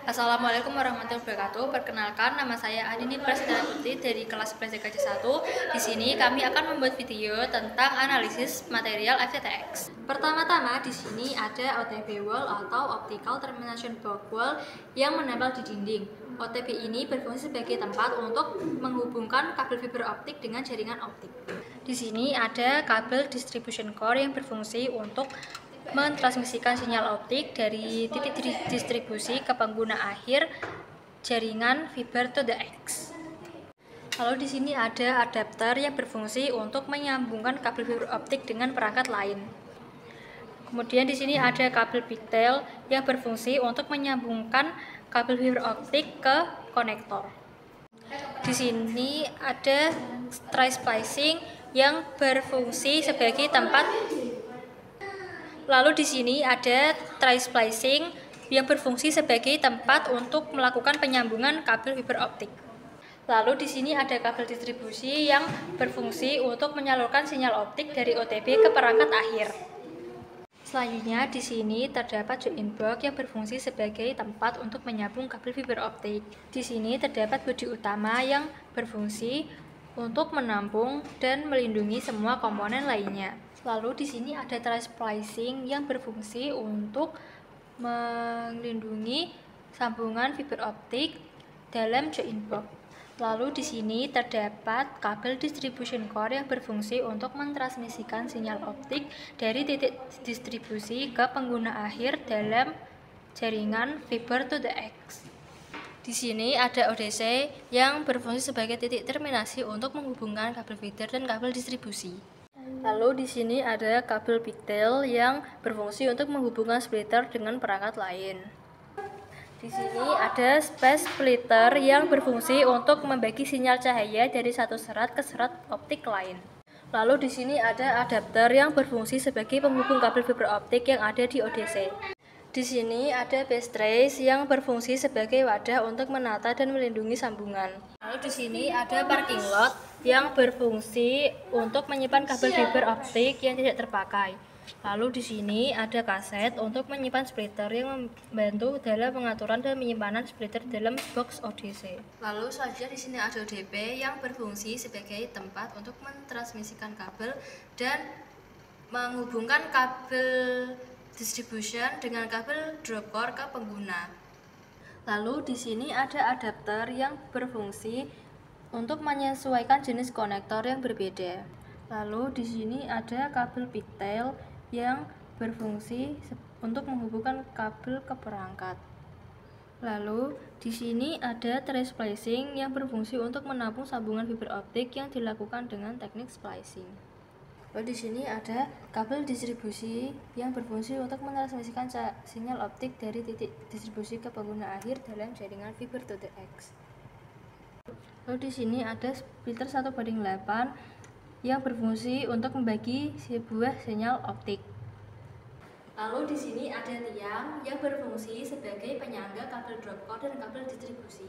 Assalamualaikum warahmatullahi wabarakatuh. Perkenalkan, nama saya Adini Prasetya Putri dari kelas PSDKJ 1. Di sini kami akan membuat video tentang analisis material FTTX. Pertama-tama di sini ada OTB wall atau Optical Termination Box Wall yang menempel di dinding. OTB ini berfungsi sebagai tempat untuk menghubungkan kabel fiber optik dengan jaringan optik. Di sini ada kabel distribution core yang berfungsi untuk mentransmisikan sinyal optik dari titik distribusi ke pengguna akhir jaringan fiber to the X. Lalu di sini ada adapter yang berfungsi untuk menyambungkan kabel fiber optik dengan perangkat lain. Kemudian di sini ada kabel pigtail yang berfungsi untuk menyambungkan kabel fiber optik ke konektor. Di sini ada tray splicing yang berfungsi sebagai tempat. Lalu di sini ada tray splicing yang berfungsi sebagai tempat untuk melakukan penyambungan kabel fiber optik. Lalu di sini ada kabel distribusi yang berfungsi untuk menyalurkan sinyal optik dari OTB ke perangkat akhir. Selanjutnya di sini terdapat join box yang berfungsi sebagai tempat untuk menyambung kabel fiber optik. Di sini terdapat bodi utama yang berfungsi untuk menampung dan melindungi semua komponen lainnya. Lalu di sini ada tray splicing yang berfungsi untuk melindungi sambungan fiber optik dalam join box. Lalu di sini terdapat kabel distribution core yang berfungsi untuk mentransmisikan sinyal optik dari titik distribusi ke pengguna akhir dalam jaringan fiber to the X. Di sini ada ODC yang berfungsi sebagai titik terminasi untuk menghubungkan kabel feeder dan kabel distribusi. Lalu di sini ada kabel pigtail yang berfungsi untuk menghubungkan splitter dengan perangkat lain. Di sini ada space splitter yang berfungsi untuk membagi sinyal cahaya dari satu serat ke serat optik lain. Lalu di sini ada adapter yang berfungsi sebagai penghubung kabel fiber optik yang ada di ODC. Di sini ada base trace yang berfungsi sebagai wadah untuk menata dan melindungi sambungan. Lalu di sini ada parking lot yang berfungsi untuk menyimpan kabel fiber optik yang tidak terpakai. Lalu di sini ada kaset untuk menyimpan splitter yang membantu dalam pengaturan dan penyimpanan splitter dalam box ODC. Lalu selanjutnya di sini ada ODP yang berfungsi sebagai tempat untuk mentransmisikan kabel dan menghubungkan kabel distribution dengan kabel drop core ke pengguna. Lalu di sini ada adapter yang berfungsi untuk menyesuaikan jenis konektor yang berbeda. Lalu di sini ada kabel pigtail yang berfungsi untuk menghubungkan kabel ke perangkat. Lalu di sini ada tray splicing yang berfungsi untuk menampung sambungan fiber optik yang dilakukan dengan teknik splicing. Lalu di sini ada kabel distribusi yang berfungsi untuk mentransmisikan sinyal optik dari titik distribusi ke pengguna akhir dalam jaringan fiber to the X. Lalu di sini ada splitter 1/8 yang berfungsi untuk membagi sebuah sinyal optik. Lalu di sini ada tiang yang berfungsi sebagai penyangga kabel drop core dan kabel distribusi.